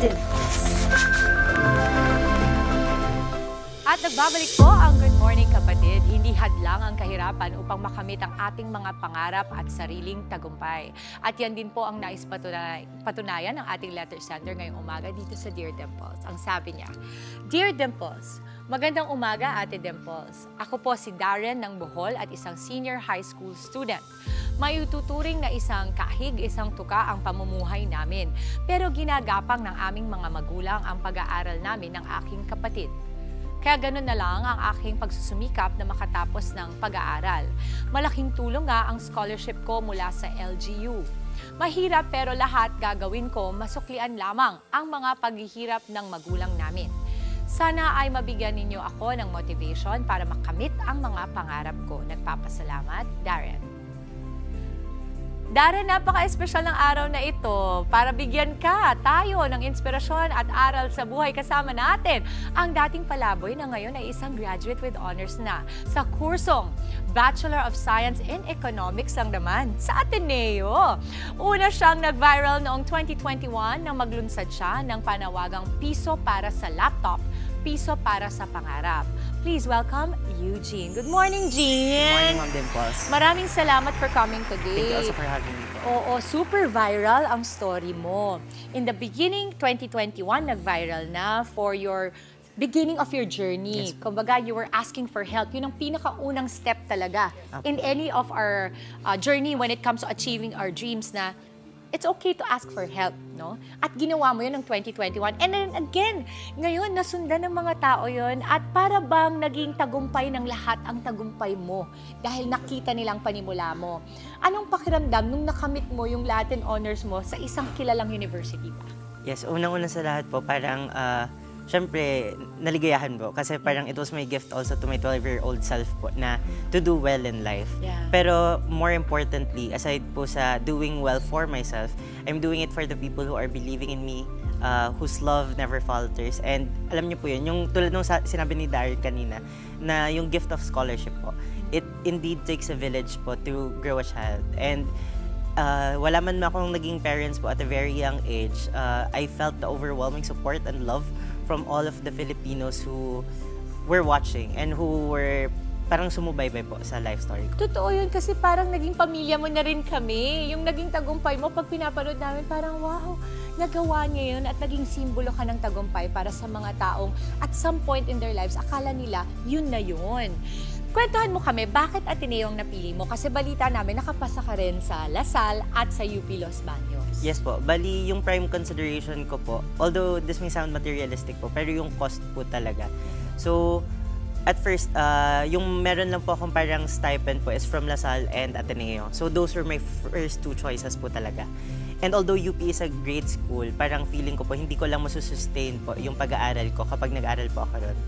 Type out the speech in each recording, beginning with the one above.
Dimples. At nagbabalik po ang Good Morning Kapatid. Hindi hadlang ang kahirapan upang makamit ang ating mga pangarap at sariling tagumpay. At yan din po ang nais patunayan ng ating letter sender ngayong umaga dito sa Dear Dimples. Ang sabi niya, Dear Dimples, magandang umaga Ate Dimples. Ako po si Darren ng Bohol at isang senior high school student. May ututuring na isang kahig, isang tuka ang pamumuhay namin. Pero ginagapang ng aming mga magulang ang pag-aaral namin ng aking kapatid. Kaya ganun na lang ang aking pagsusumikap na makatapos ng pag-aaral. Malaking tulong nga ang scholarship ko mula sa LGU. Mahirap pero lahat gagawin ko, masuklian lamang ang mga paghihirap ng magulang namin. Sana ay mabigyan ninyo ako ng motivation para makamit ang mga pangarap ko. Nagpapasalamat, Darren. Darren, napaka-espesyal ng araw na ito para bigyan tayo ng inspirasyon at aral sa buhay. Kasama natin ang dating palaboy na ngayon ay isang graduate with honors na sa kursong Bachelor of Science in Economics lang naman sa Ateneo. Una siyang nag-viral noong 2021 nang maglunsad siya ng panawagang piso para sa laptop, piso para sa pangarap. Please welcome Eugene. Good morning, Jean. Good morning, Ma'am Dimples. Maraming salamat for coming today. Thank you also for having me po. Oo, super viral ang story mo. In the beginning, 2021, nag-viral na for your beginning of your journey. Yes. Kumbaga, you were asking for help. Yun ang pinakaunang step talaga in any of our journey when it comes to achieving our dreams na it's okay to ask for help, no? At ginawa mo yun ng 2021. And then again, ngayon, nasundan ng mga tao yun at para bang naging tagumpay ng lahat ang tagumpay mo dahil nakita nilang panimula mo. Anong pakiramdam nung nakamit mo yung Latin honors mo sa isang kilalang university pa? Yes, unang-una sa lahat po, parang syempre, naligayahan po. Kasi parang it was my gift also to my 12-year-old self po na to do well in life. Yeah. Pero more importantly, aside po sa doing well for myself, I'm doing it for the people who are believing in me, whose love never falters. And alam niyo po yun, yung tulad nung sinabi ni Darren kanina, na yung gift of scholarship po, it indeed takes a village po to grow a child. And wala man akong naging parents po at a very young age, I felt the overwhelming support and love from all of the Filipinos who were watching and who were parang sumubaybay po sa life story ko. Totoo yun kasi parang naging pamilya mo na rin kami. Yung naging tagumpay mo, pag pinapanood namin, parang wow, nagawa niya yun at naging simbolo ka ng tagumpay para sa mga taong at some point in their lives, akala nila yun na yun. Kwentuhan mo kami, bakit Ateneo ang napili mo? Kasi balita namin, nakapasa ka rin sa LaSalle at sa UP Los Baños. Yes po. Bali, yung prime consideration ko po, although this may sound materialistic po, pero yung cost po talaga. So, at first, yung meron lang po akong parang stipend po is from LaSalle and Ateneo. So, those were my first two choices po talaga. And although UP is a great school, parang feeling ko po, hindi ko lang masusustain po yung pag-aaral ko kapag nag-aaral po ako ron.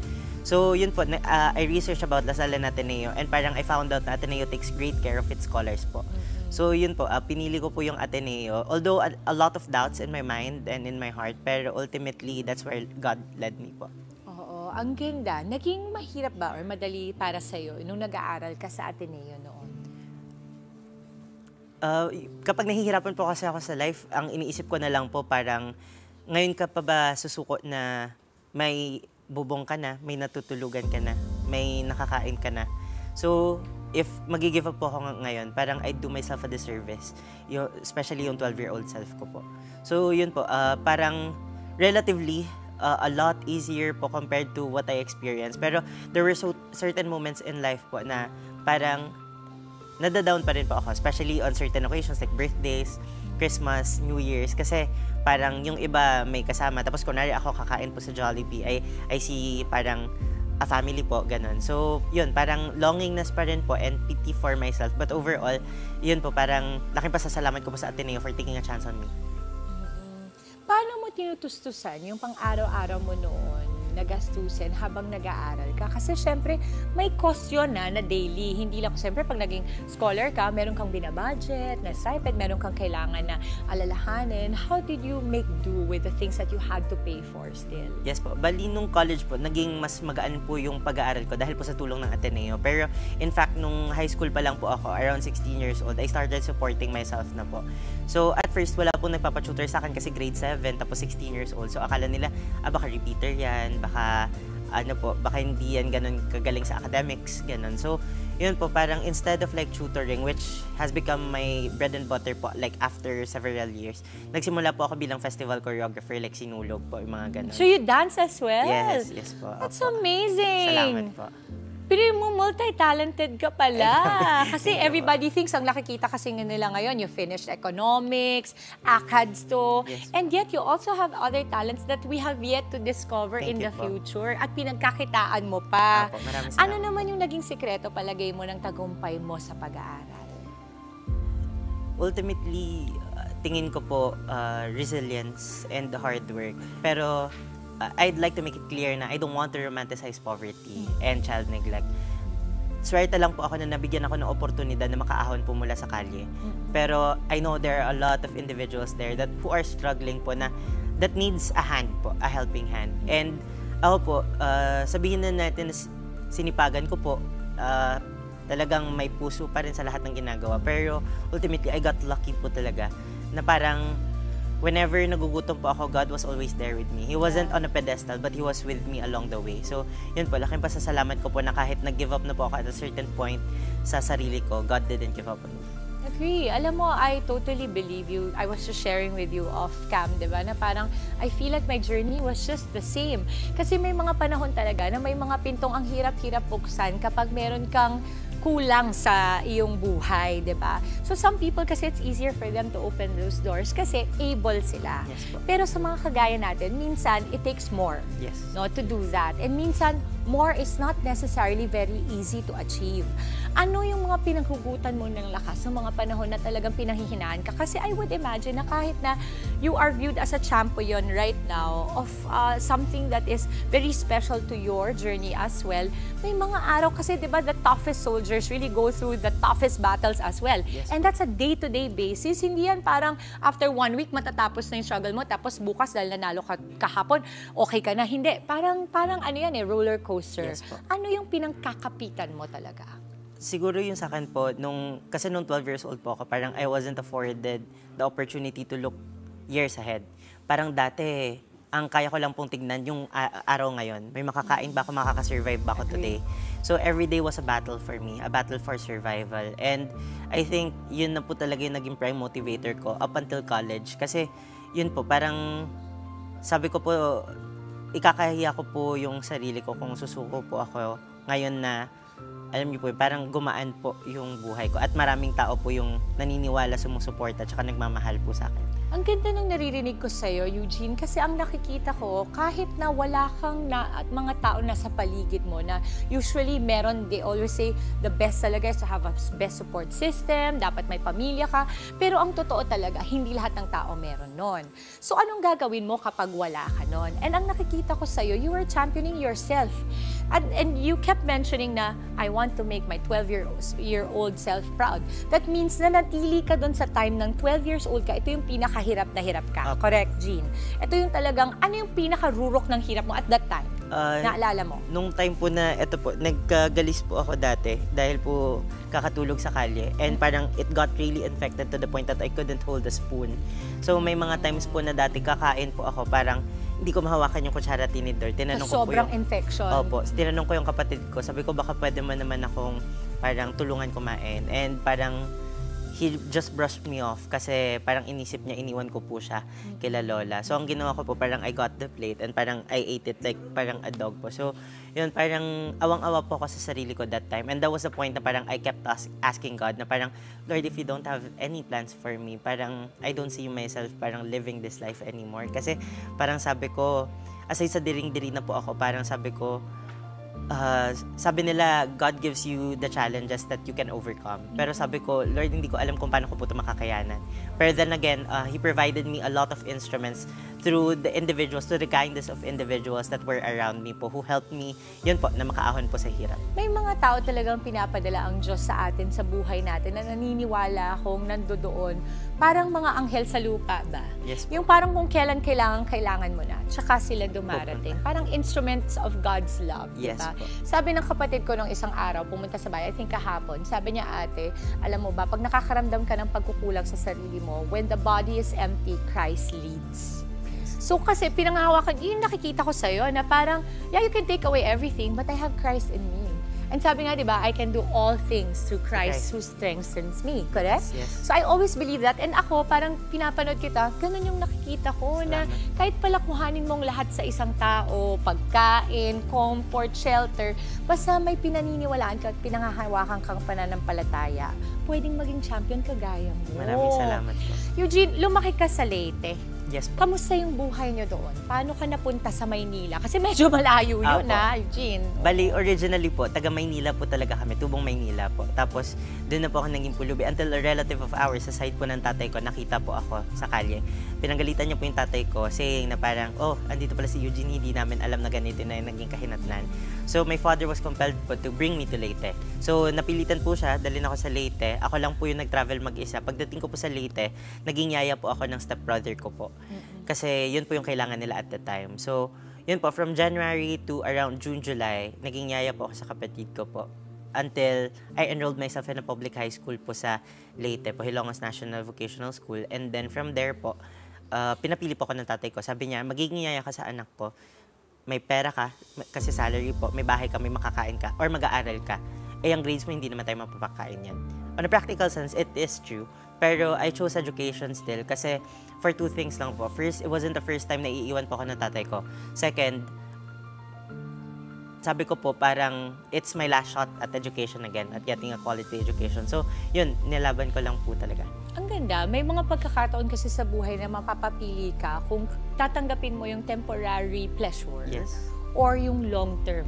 So, yun po, I researched about LaSalle and Ateneo and parang I found out na Ateneo takes great care of its scholars po. So, yun po, pinili ko po yung Ateneo. Although, a lot of doubts in my mind and in my heart, pero ultimately, that's where God led me po. Oo, ang ganda. Naging mahirap ba or madali para sa'yo nung nag-aaral ka sa Ateneo noon? Kapag nahihirapan po kasi ako sa life, ang iniisip ko na lang po parang, ngayon ka pa ba susuko na may bubong ka na, may natutulugan ka na, may nakakain ka na. So, if mag-give up po ako ngayon, parang I do myself a disservice, especially yung 12-year-old self ko po. So, yun po, parang relatively, a lot easier po compared to what I experienced. Pero there were certain moments in life po na parang nadadown pa rin po ako, especially on certain occasions like birthdays, Christmas, New Year's, kasi parang yung iba may kasama, tapos kunwari ako kakain po sa Jollibee, I see parang a family po, ganun. So, yun, parang longingness pa rin po and pity for myself. But overall, yun po, parang laking pasasalamat ko po sa Ateneo for taking a chance on me. Paano mo tinutustusan yung pang-araw-araw mo noon na gastusin habang nag-aaral ka? Kasi syempre, may cost yun na daily. Hindi lang, syempre, pag naging scholar ka, meron kang binabudget, na stipend, meron kang kailangan na alalahanin. How did you make do with the things that you had to pay for still? Yes po. Bali, nung college po, naging mas magaan po yung pag-aaral ko dahil po sa tulong ng Ateneo. Pero, in fact, nung high school pa lang po ako, around 16 years old, I started supporting myself na po. So, at first, wala pong nagpapatutor sa akin kasi grade 7, tapos 16 years old. So, akala nila, baka repeater yan, baka, baka hindi yan ganun kagaling sa academics, ganun. So, yun po, parang instead of like tutoring, which has become my bread and butter po, like after several years, nagsimula po ako bilang festival choreographer, like sinulog po, yung mga ganun. So you dance as well? Yes, yes po. That's Opo. amazing. Salamat po. Pero mo multi-talented ka pala. Kasi everybody thinks, ang nakikita kasi nila ngayon, you finished economics, ACADS to, Yes. and yet you also have other talents that we have yet to discover in Thank the you po. future at pinagkakitaan mo pa. Opo, maraming Ano salamat. naman yung naging sikreto palagay mo ng tagumpay mo sa pag-aaral? Ultimately, tingin ko po resilience and hard work. Pero I'd like to make it clear na I don't want to romanticize poverty and child neglect. Swerte lang po ako na nabigyan ako ng oportunidad na makaahon po mula sa kalye. Pero I know there are a lot of individuals there who are struggling po that needs a hand po, a helping hand. And ako po, sabihin na natin sinipagan ko po, talagang may puso pa rin sa lahat ng ginagawa. Pero ultimately, I got lucky po talaga na parang whenever nagugutom po ako, God was always there with me. He wasn't on a pedestal, but He was with me along the way. So, yun po, laking pasasalamat ko po na kahit nag-give up na po ako at a certain point sa sarili ko, God didn't give up on me. Agree. Alam mo, I totally believe you. I was just sharing with you off cam, di ba? Na parang, I feel like my journey was just the same. Kasi may mga panahon talaga na may mga pintong ang hirap-hirap buksan kapag meron kang kulang sa iyong buhay, di ba? So some people kasi it's easier for them to open those doors kasi able sila. Yes po. Pero sa mga kagaya natin, minsan it takes more, Yes. no, to do that. And minsan, more is not necessarily very easy to achieve. Ano yung mga pinaghugutan mo ng lakas sa mga panahon na talagang pinanghihinaan ka? Kasi I would imagine na kahit na you are viewed as a champion right now of something that is very special to your journey as well, may mga araw kasi, di ba, the toughest soldiers really go through the toughest battles as well. Yes. And that's a day-to-day basis. Hindi yan parang after 1 week matatapos na yung struggle mo, tapos bukas dahil nanalo ka kahapon, okay ka na. Hindi. Parang ano yan roller coaster. Yes po. Ano yung pinangkakapitan mo talaga? Siguro yung sa akin po, kasi nung 12 years old po ako, parang I wasn't afforded the opportunity to look years ahead. Parang dati, ang kaya ko lang pong tignan yung araw ngayon. May makakain ba ako, makakasurvive ba ako today? So every day was a battle for me, a battle for survival. And I think yun na po talaga yung naging prime motivator ko up until college. Kasi yun po, parang sabi ko po, ikakahiya ko po yung sarili ko kung susuko po ako ngayon na alam niyo po, parang gumaan po yung buhay ko at maraming tao po yung naniniwala, sumusuporta at saka nagmamahal po sa akin. Ang ganda ng naririnig ko sa'yo, Eugene, kasi ang nakikita ko, kahit na wala kang at mga tao na sa paligid mo na usually meron, they always say, the best talaga is to have a best support system, dapat may pamilya ka, pero ang totoo talaga, hindi lahat ng tao meron nun. So anong gagawin mo kapag wala ka nun? And ang nakikita ko sa'yo, you were championing yourself. And you kept mentioning na, I want to make my 12-year-old self proud. That means na natili ka doon sa time ng 12 years old ka, ito yung pinakahirap na hirap ka. Correct, Jean? Ito yung talagang, ano yung pinakarurok ng hirap mo at that time? Naalala mo? Nung time po na, eto po, nagkagalis po ako dati dahil po kakatulog sa kalye. And parang it got really infected to the point that I couldn't hold a spoon. So may mga times po na dati kakain po ako, parang hindi ko mahawakan yung kutsara tinidor. Tinanong ko po Sobrang yung infection. Opo, tinanong ko yung kapatid ko. Sabi ko baka pwede mo naman akong parang tulungan kumain. And parang he just brushed me off kasi parang inisip niya iniwan ko po siya kila lola. So ang ginawa ko po parang I got the plate and parang I ate it like parang a dog po. So yun, parang awang-awa po ako sa sarili ko that time. And that was the point na parang I kept asking God na parang, Lord, if you don't have any plans for me, parang I don't see myself parang living this life anymore. Kasi parang sabi ko, aside sa diring-diri na po ako, parang sabi ko, sabi nila, God gives you the challenges that you can overcome. Pero sabi ko, Lord, hindi ko alam kung paano ko po ito makakayanan. Pero then again, He provided me a lot of instruments through the individuals, through the kindness of individuals that were around me po, who helped me, yun po, na makaahon po sa hirap. May mga tao talagang pinapadala ang Diyos sa atin sa buhay natin na naniniwala akong nandoon. Parang mga anghel sa lupa ba? Yes po. Yung parang kung kailan kailangan mo na, tsaka sila dumarating. Parang instruments of God's love, Yes diba? po. Sabi ng kapatid ko nung isang araw, pumunta sa bahay, I think kahapon, sabi niya, ate, alam mo ba, pag nakakaramdam ka ng pagkukulang sa sarili mo, when the body is empty, Christ leads. So kasi pinanghahawakan, yun nakikita ko sa'yo na parang, yeah, you can take away everything, but I have Christ in me. And sabi nga, di ba, I can do all things through Christ who strengthens me. Correct? Yes. So I always believe that. And ako, parang pinapanood kita, ganun yung nakikita ko na kahit pala kuhanin mong lahat sa isang tao, pagkain, comfort, shelter, basta may pinaniniwalaan ka at pinanghahawakan kang pananampalataya, pwedeng maging champion kagaya mo. Maraming salamat po. Eugene, lumaki ka sa Leyte. Yes po. Kamusta yung buhay niyo doon? Paano ka napunta sa Maynila? Kasi medyo malayo yun, Eugene. Bali, originally po, taga Maynila po talaga kami, Tubong Maynila po. Tapos, doon na po ako naging pulubi. Until a relative of ours, sa side po ng tatay ko, nakita po ako sa kalye. Pinanggalitan niya po yung tatay ko, saying na parang, oh, andito pala si Eugene, hindi namin alam na ganito na yung naging kahinatnan. So, my father was compelled po to bring me to Leyte. So, napilitan po siya, dalhin ako sa Leyte. Ako lang po yung nag-travel mag-isa. Pagdating ko po sa Leyte, naging yaya po ako ng stepbrother ko po. Kasi yun po yung kailangan nila at the time. So, yun po, from January to around June, July, naging yaya po ako sa kapatid ko po. Until I enrolled myself in a public high school po sa Leyte po, Hilongos National Vocational School. And then from there po, pinapili po ako ng tatay ko. Sabi niya, magiging yaya ka sa anak ko. May pera ka, kasi salary po, may bahay ka, may makakain ka, or mag-aaral ka. Eh, ang grades mo, hindi naman tayo mapapakain yan. On a practical sense, it is true. Pero I chose education still kasi for two things lang po. First, it wasn't the first time na iiwan po ako ng tatay ko. Second, sabi ko po parang it's my last shot at education again, at getting a quality education. So, yun, nilaban ko lang po talaga. Ang ganda. May mga pagkakataon kasi sa buhay na mapapapili ka kung tatanggapin mo yung temporary pleasure or yung long term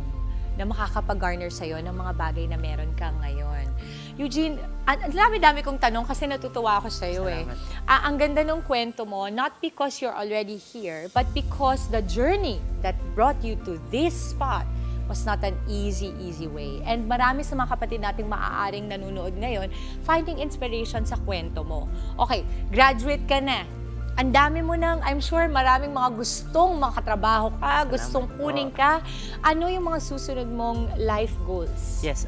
na makakapag-garner sa'yo ng mga bagay na meron ka ngayon. Eugene, ang dami-dami kong tanong kasi natutuwa ako sa'yo eh. Ang ganda ng kwento mo, not because you're already here, but because the journey that brought you to this spot was not an easy way. And marami sa mga kapatid nating maaaring nanonood ngayon, finding inspiration sa kwento mo. Okay, graduate ka na. Ang dami mo nang, I'm sure, maraming mga gustong makatrabaho ka, gustong kunin ka. Ano yung mga susunod mong life goals? Yes,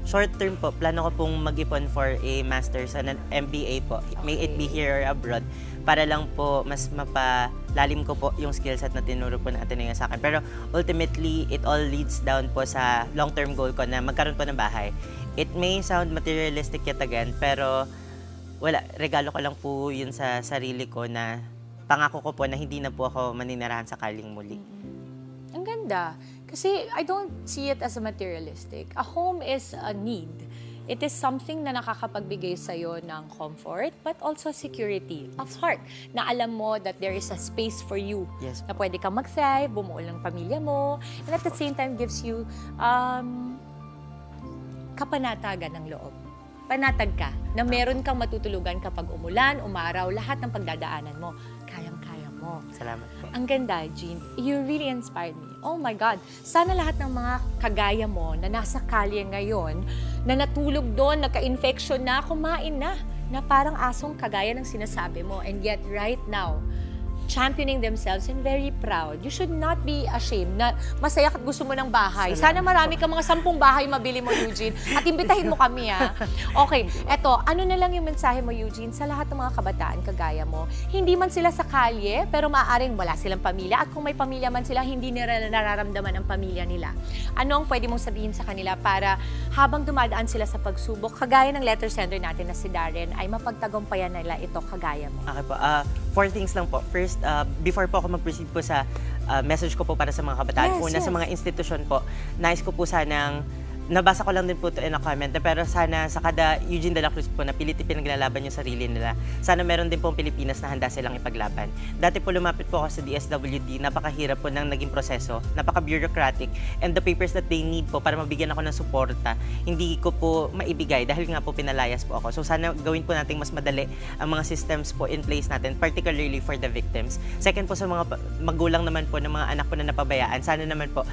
short term po, plano ko pong mag-ipon for a master's and an MBA po. May it be here or abroad. Para lang po, mas mapalalim ko po yung skill set na tinuro po ng Ateneo sa akin. Pero ultimately, it all leads down po sa long-term goal ko na magkaroon po ng bahay. It may sound materialistic yet again, pero wala, regalo ko lang po yun sa sarili ko na pangako ko po na hindi na po ako maninirahan sakaling muli. Ang ganda. Kasi I don't see it as a materialistic. A home is a need. It is something na nakakapagbigay sa'yo ng comfort, but also security of heart. Na alam mo that there is a space for you. Yes. Na pwede kang mag-thrive, bumuo ng pamilya mo, and at the same time gives you kapanatagan ng loob. Panatag ka, na meron kang matutulugan kapag umulan, umaraw, lahat ng pagdadaanan mo, kayang-kaya mo. Salamat po. Ang ganda, Jean. You really inspired me. Oh my God. Sana lahat ng mga kagaya mo na nasa kalye ngayon, na natulog doon, nagka-infection na, kumain na parang asong kagaya ng sinasabi mo. And yet, right now, championing themselves and very proud. You should not be ashamed na masaya at gusto mo ng bahay. Sana marami ka mga 10 bahay mabili mo, Eugene. At imbitahin mo kami, ha? Okay, eto, ano na lang yung mensahe mo, Eugene, sa lahat ng mga kabataan kagaya mo? Hindi man sila sa kalye, pero maaaring wala silang pamilya. At kung may pamilya man sila, hindi nila nararamdaman ang pamilya nila. Ano ang pwede mong sabihin sa kanila para habang dumadaan sila sa pagsubok, kagaya ng letter sender natin na si Darren, ay mapagtagumpayan nila ito kagaya mo? Okay po. 4 things lang po. First, before po ako mag-proceed po sa message ko po para sa mga kabataan, una sa mga institusyon po, nais ko po sanang nabasa ko lang din po ito in a comment, pero sana sa kada Eugene de la Cruz po na pilit pinaglalaban yung sarili nila, sana meron din pong Pilipinas na handa silang ipaglaban. Dati po lumapit po ako sa DSWD, napakahirap po ng naging proseso, napaka-bureaucratic, and the papers that they need po para mabigyan ako ng suporta, hindi ko po maibigay dahil nga po pinalayas po ako. So sana gawin po natin mas madali ang mga systems po in place natin, particularly for the victims. Second po sa mga magulang naman po ng mga anak po na napabayaan, sana naman po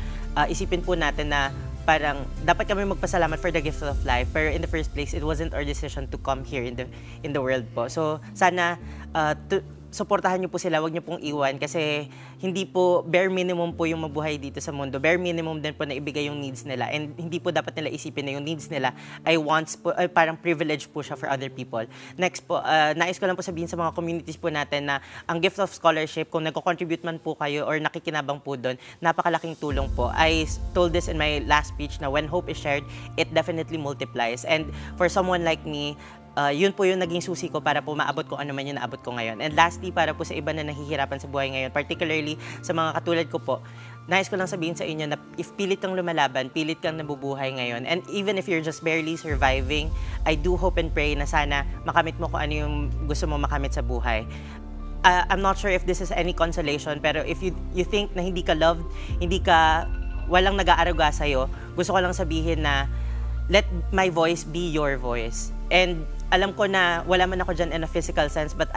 isipin po natin na parang dapat kami magpasalamat for the gift of life, pero in the first place it wasn't our decision to come here in the world po. So sana suportahan niyo po sila, wag niyo pong iwan kasi hindi po bare minimum po yung mabuhay dito sa mundo. Bare minimum din po na ibigay yung needs nila, and hindi po dapat nila isipin na yung needs nila ay wants po, ay parang privilege po siya for other people. Next po, nais ko lang po sabihin sa mga communities po natin na ang gift of scholarship, kung nagko-contribute man po kayo or nakikinabang po doon, napakalaking tulong po. I told this in my last speech na when hope is shared, it definitely multiplies. And for someone like me, yun po yung naging susi ko para po maabot ko ano man yung naabot ko ngayon. And lastly, para po sa iba na nahihirapan sa buhay ngayon, particularly sa mga katulad ko po, nais ko lang sabihin sa inyo na if pilit kang lumalaban, pilit kang nabubuhay ngayon, and even if you're just barely surviving, I do hope and pray na sana makamit mo kung ano yung gusto mo makamit sa buhay. I'm not sure if this is any consolation, pero if you think na hindi ka loved, walang nag-aaruga sa'yo, gusto ko lang sabihin na let my voice be your voice. And alam ko na wala man ako dyan in a physical sense, but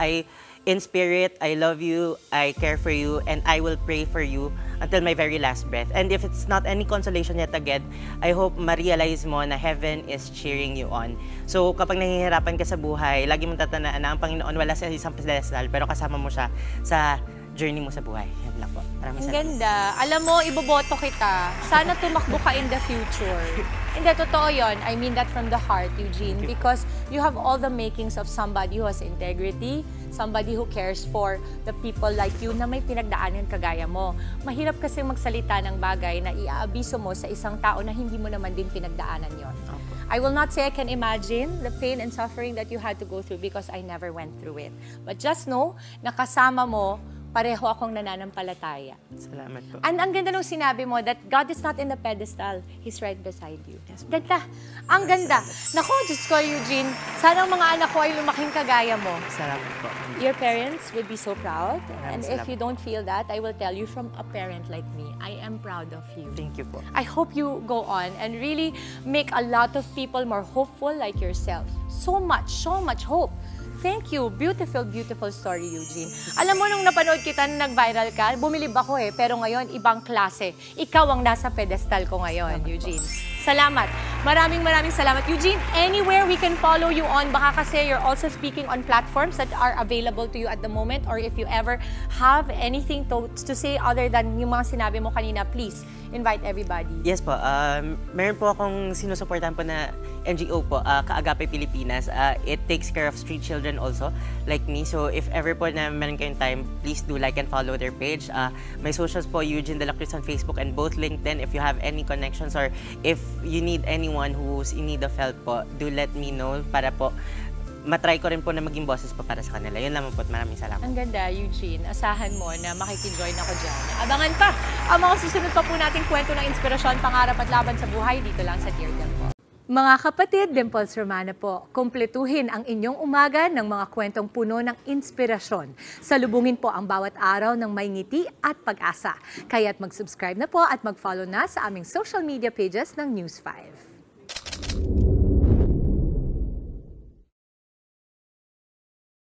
in spirit, I love you, I care for you, and I will pray for you until my very last breath. And if it's not any consolation yet again, I hope ma-realize mo na heaven is cheering you on. So kapag nahihirapan ka sa buhay, lagi mong tatandaan na ang Panginoon wala sa isang pedestal, pero kasama mo siya sa journey mo sa buhay. Yan lang po. Maraming Ang salamat. ganda. Alam mo, iboboto kita. Sana tumakbo ka in the future. Hindi, totoo yun. I mean that from the heart, Eugene. Because you have all the makings of somebody who has integrity, somebody who cares for the people like you na may pinagdaanan kagaya mo. Mahirap kasi magsalita ng bagay na iaabiso mo sa isang tao na hindi mo naman din pinagdaanan yon. I will not say I can imagine the pain and suffering that you had to go through because I never went through it. But just know, na kasama mo, pareho akong nananampalataya. Salamat po. And ang ganda nung sinabi mo that God is not in the pedestal, He's right beside you. Yes, Ganda. Ang ganda. Naku, Diyos ko, Eugene, sana ang mga anak ko ay lumaking kagaya mo. Salamat po. Your parents would be so proud. And if Salamat. you don't feel that, I will tell you from a parent like me, I am proud of you. Thank you po. I hope you go on and really make a lot of people more hopeful like yourself. So much hope. Thank you. Beautiful, beautiful story, Eugene. Alam mo, nung napanood kita na nag-viral ka, bumilib ako pero ngayon, ibang klase. Ikaw ang nasa pedestal ko ngayon, Eugene. Salamat. Maraming salamat. Eugene, anywhere we can follow you on, baka kasi you're also speaking on platforms that are available to you at the moment, or if you ever have anything to say other than yung mga sinabi mo kanina, please invite everybody. Yes po. Meron po akong sinusuportahan po na NGO po, Kaagape Pilipinas. It takes care of street children also, like me. So if ever po na meron kayong time, please do like and follow their page. My socials po, Eugene de la Cruz on Facebook and both LinkedIn. If you have any connections or if you need anyone who's in need of help po, do let me know para po matry ko rin po na maging boses po para sa kanila. Yun lamang po at maraming salamat. Ang ganda, Eugene. Asahan mo na makikijoin ako dyan. Abangan pa ang mga susunod pa po nating kwento ng inspirasyon, pangarap at laban sa buhay dito lang sa Dear Dimple. Mga kapatid, Dimples Romana po, kumpletuhin ang inyong umaga ng mga kwentong puno ng inspirasyon. Salubungin po ang bawat araw ng may ngiti at pag-asa. Kaya't mag-subscribe na po at mag-follow na sa aming social media pages ng News 5.